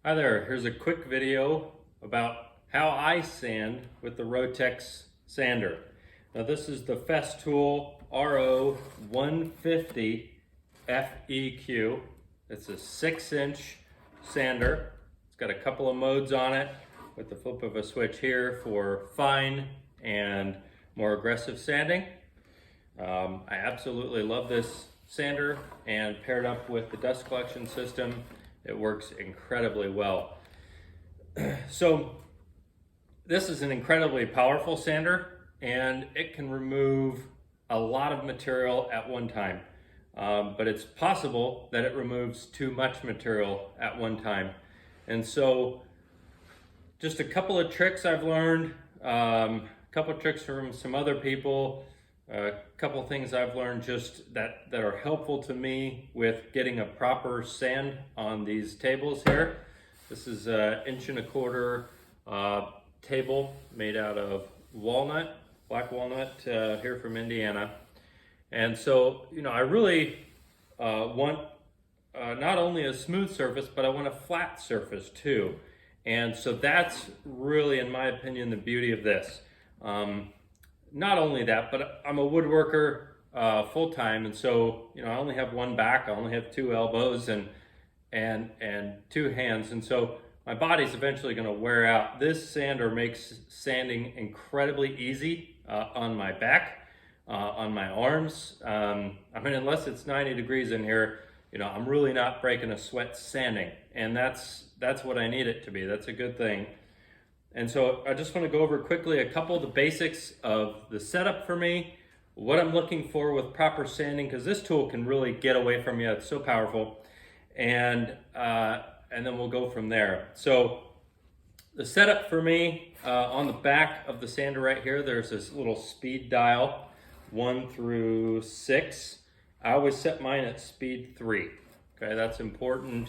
Hi there, here's a quick video about how I sand with the Rotex sander. Now this is the Festool RO 150 FEQ. It's a 6-inch sander. It's got a couple of modes on it with the flip of a switch here for fine and more aggressive sanding. I absolutely love this sander, and paired up with the dust collection system, it works incredibly well. So this is an incredibly powerful sander, and it can remove a lot of material at one time. But it's possible that it removes too much material at one time. And so just a couple of tricks I've learned, a couple of tricks from some other people, a couple of things I've learned just that are helpful to me with getting a proper sand on these tables here. This is an 1.25 inch table made out of walnut, black walnut, here from Indiana. And so, I really want not only a smooth surface, but I want a flat surface too. And so that's really, in my opinion, the beauty of this. Not only that, but I'm a woodworker full-time, and so I only have one back, I only have 2 elbows and 2 hands, and so my body's eventually going to wear out. This sander makes sanding incredibly easy on my back, on my arms. Unless it's 90 degrees in here, I'm really not breaking a sweat sanding, and that's what I need it to be. That's a good thing. And so I just want to go over quickly a couple of the basics of the setup for me, what I'm looking for with proper sanding, because this tool can really get away from you. It's so powerful. And then we'll go from there. So the setup for me, on the back of the sander right here, there's this little speed dial, 1 through 6. I always set mine at speed 3. Okay, that's important.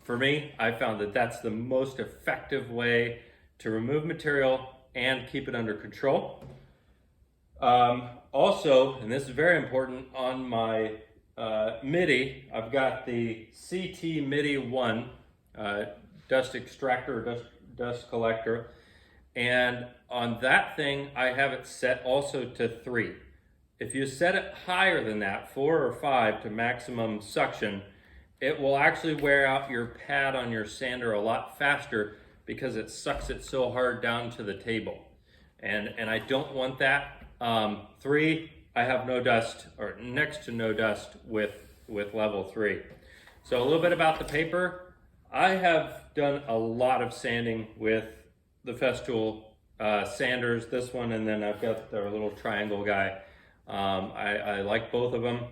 For me, I found that that's the most effective way to remove material and keep it under control. Also, and this is very important, on my MIDI, I've got the CT MIDI 1 dust extractor, dust collector, and on that thing, I have it set also to 3. If you set it higher than that, 4 or 5 to maximum suction, it will actually wear out your pad on your sander a lot faster because it sucks it so hard down to the table. And I don't want that. 3, I have no dust, or next to no dust with level 3. So a little bit about the paper. I have done a lot of sanding with the Festool sanders, this one, and then I've got their little triangle guy. I like both of them.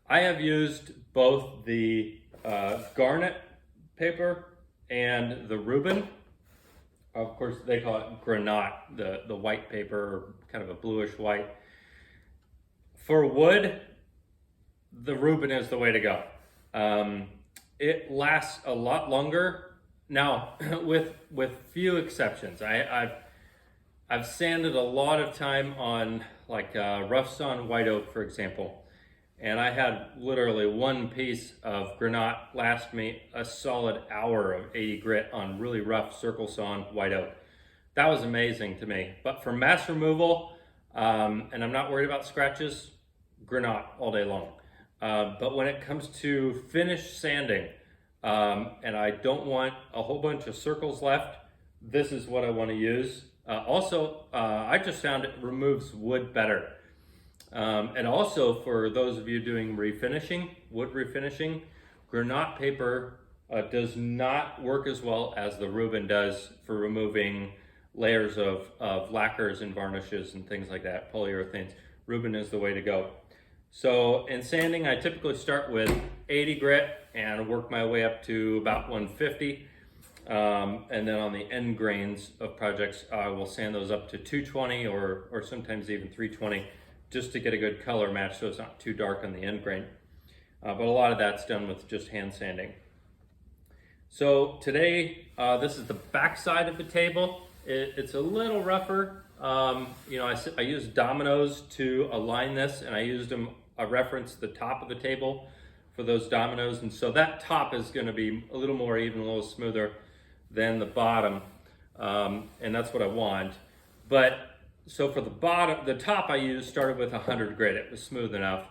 I have used both the garnet paper and the Reuben. Of course, they call it granat, the white paper, or kind of a bluish white. For wood, the Reuben is the way to go. It lasts a lot longer. Now, with few exceptions. I've sanded a lot of time on like rough sawn white oak, for example. And I had literally one piece of granite last me a solid hour of 80 grit on really rough circle sawn white oak. That was amazing to me. But for mass removal, and I'm not worried about scratches, granite all day long. But when it comes to finish sanding, and I don't want a whole bunch of circles left, this is what I want to use. Also, I just found it removes wood better. And also, for those of you doing refinishing, wood refinishing, granite paper does not work as well as the Reuben does for removing layers of lacquers and varnishes and things like that, polyurethanes. Reuben is the way to go. So in sanding, I typically start with 80 grit and work my way up to about 150. And then on the end grains of projects, I will sand those up to 220 or sometimes even 320. Just to get a good color match so it's not too dark on the end grain. But a lot of that's done with just hand sanding. So today, this is the back side of the table. It's a little rougher. I used dominoes to align this, and I referenced the top of the table for those dominoes, and so that top is going to be a little more even, a little smoother than the bottom, and that's what I want. But so for the top I used started with 100 grit. It was smooth enough,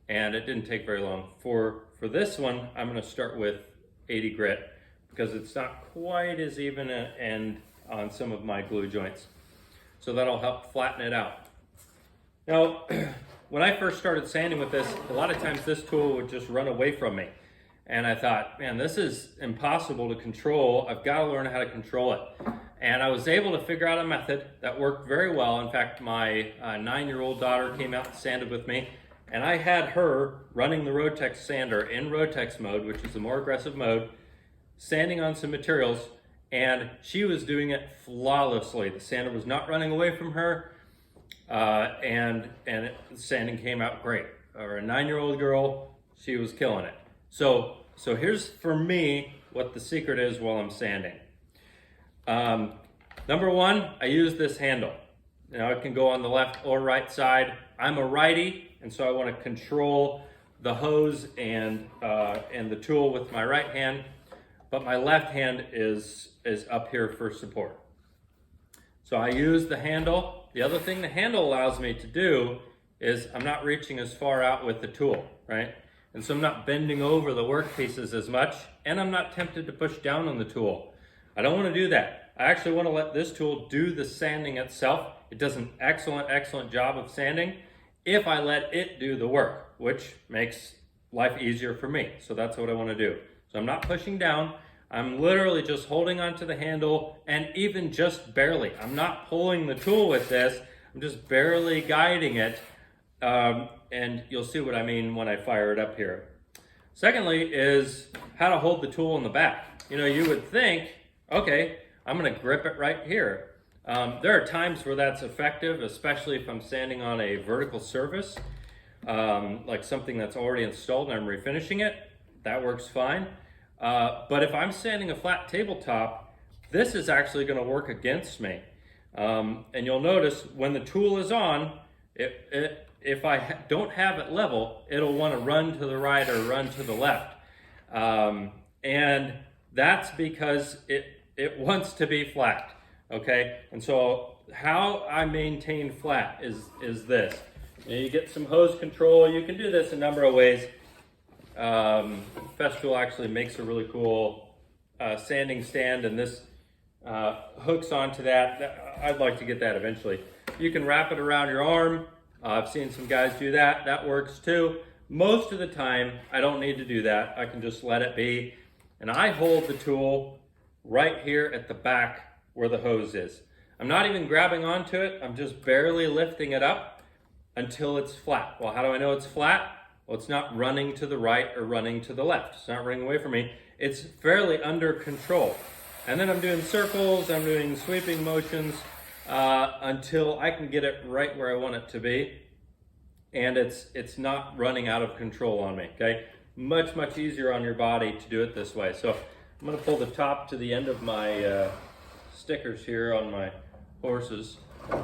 and it didn't take very long. For this one, I'm going to start with 80 grit because it's not quite as even and on some of my glue joints. So that'll help flatten it out. Now, when I first started sanding with this, a lot of times this tool would just run away from me. And I thought, man, this is impossible to control. I've got to learn how to control it. And I was able to figure out a method that worked very well. In fact, my 9-year-old daughter came out and sanded with me, and I had her running the Rotex sander in Rotex mode, which is a more aggressive mode, sanding on some materials, and she was doing it flawlessly. The sander was not running away from her, and the sanding came out great. For a 9-year-old girl, she was killing it. So here's for me what the secret is while I'm sanding. Number one, I use this handle. Now it can go on the left or right side. I'm a righty, and so I want to control the hose and the tool with my right hand, but my left hand is up here for support. So I use the handle. The other thing the handle allows me to do is I'm not reaching as far out with the tool, right? And so I'm not bending over the workpieces as much, and I'm not tempted to push down on the tool. I don't want to do that. I actually want to let this tool do the sanding itself. It does an excellent job of sanding if I let it do the work, which makes life easier for me. So that's what I want to do. So I'm not pushing down. I'm literally just holding onto the handle, and even just barely. I'm not pulling the tool with this. I'm just barely guiding it. And you'll see what I mean when I fire it up here. Secondly is how to hold the tool in the back. You know, you would think, okay, I'm going to grip it right here. There are times where that's effective, especially if I'm sanding on a vertical surface, like something that's already installed and I'm refinishing it. That works fine. But if I'm sanding a flat tabletop, this is actually going to work against me. And you'll notice when the tool is on, if I don't have it level, it'll want to run to the right or run to the left. And that's because it wants to be flat, okay? And so how I maintain flat is this. You get some hose control. You can do this a number of ways. Festool actually makes a really cool sanding stand, and this hooks onto that. I'd like to get that eventually. You can wrap it around your arm. I've seen some guys do that. That works too. Most of the time, I don't need to do that. I can just let it be. And I hold the tool right here at the back where the hose is. I'm not even grabbing onto it. I'm just barely lifting it up until it's flat. Well, how do I know it's flat? Well, it's not running to the right or running to the left. It's not running away from me. It's fairly under control. And then I'm doing circles, I'm doing sweeping motions until I can get it right where I want it to be. And it's not running out of control on me, okay? Much easier on your body to do it this way. So I'm gonna pull the top to the end of my stickers here on my horses. I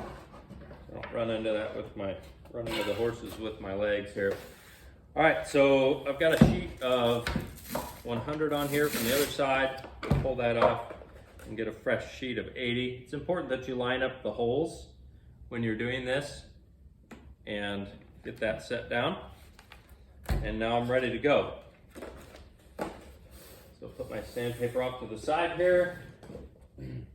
don't run into that with run into the horses with my legs here. All right, so I've got a sheet of 100 on here from the other side. Pull that off and get a fresh sheet of 80. It's important that you line up the holes when you're doing this and get that set down. And now I'm ready to go. So I'll put my sandpaper off to the side here. And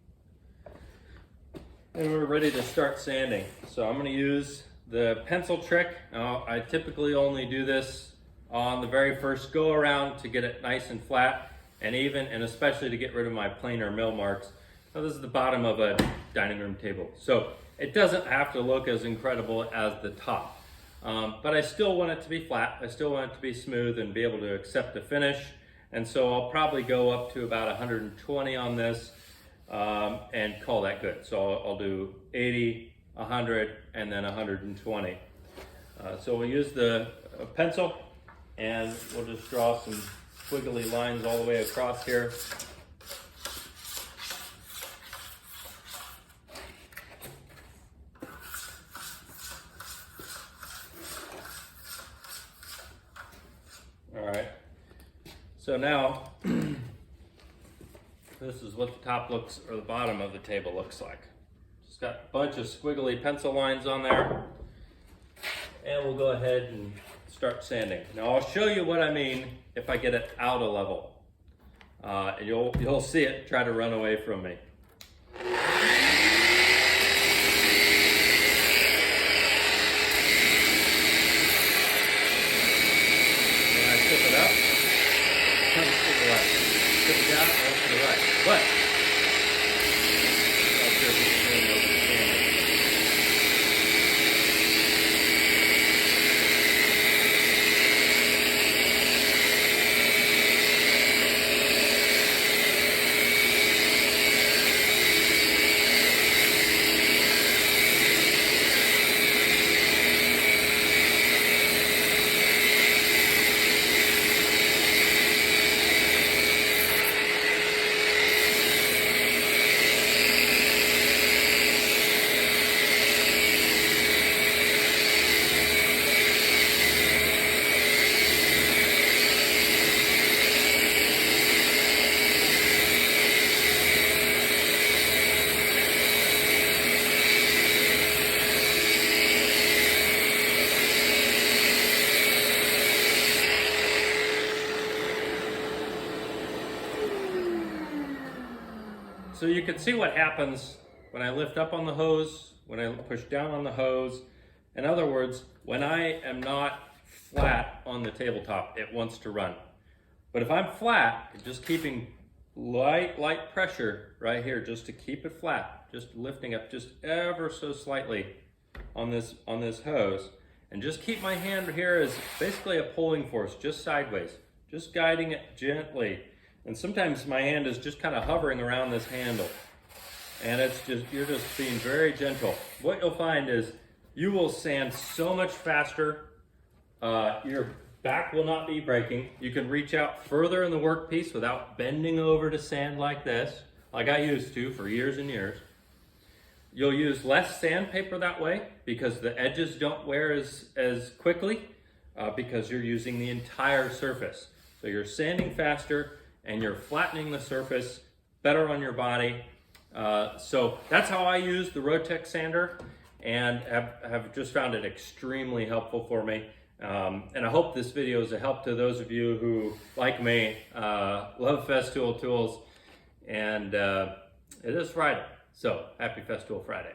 we're ready to start sanding. So I'm gonna use the pencil trick. Now, I typically only do this on the very first go around to get it nice and flat, and especially to get rid of my planer mill marks. Now this is the bottom of a dining room table, so it doesn't have to look as incredible as the top. But I still want it to be flat. I still want it to be smooth and be able to accept the finish. And so I'll probably go up to about 120 on this and call that good. So I'll do 80, 100, and then 120. So we'll use the pencil, and we'll just draw some squiggly lines all the way across here. All right, So now, this is what the top looks, or the bottom of the table looks like. Just got a bunch of squiggly pencil lines on there. And we'll go ahead and start sanding. Now I'll show you what I mean if I get it out of level. And you'll see it try to run away from me. When I tip it up, it comes to the left. Tip it down, it goes to the right. But I'll show you the same over the sanding. So you can see what happens when I lift up on the hose, when I push down on the hose. In other words, when I am not flat on the tabletop, it wants to run. But if I'm flat, just keeping light pressure right here, just to keep it flat, just lifting up just ever so slightly on this hose, and just keep my hand here as basically a pulling force, just sideways, just guiding it gently. And sometimes my hand is just kind of hovering around this handle. And you're just being very gentle. What you'll find is you will sand so much faster. Your back will not be breaking. You can reach out further in the workpiece without bending over to sand like this, like I used to for years and years. You'll use less sandpaper that way because the edges don't wear as quickly because you're using the entire surface. So you're sanding faster, and you're flattening the surface better on your body. So that's how I use the Rotex sander, and have just found it extremely helpful for me. And I hope this video is a help to those of you who, like me, love Festool tools. And it is Friday, so happy Festool Friday.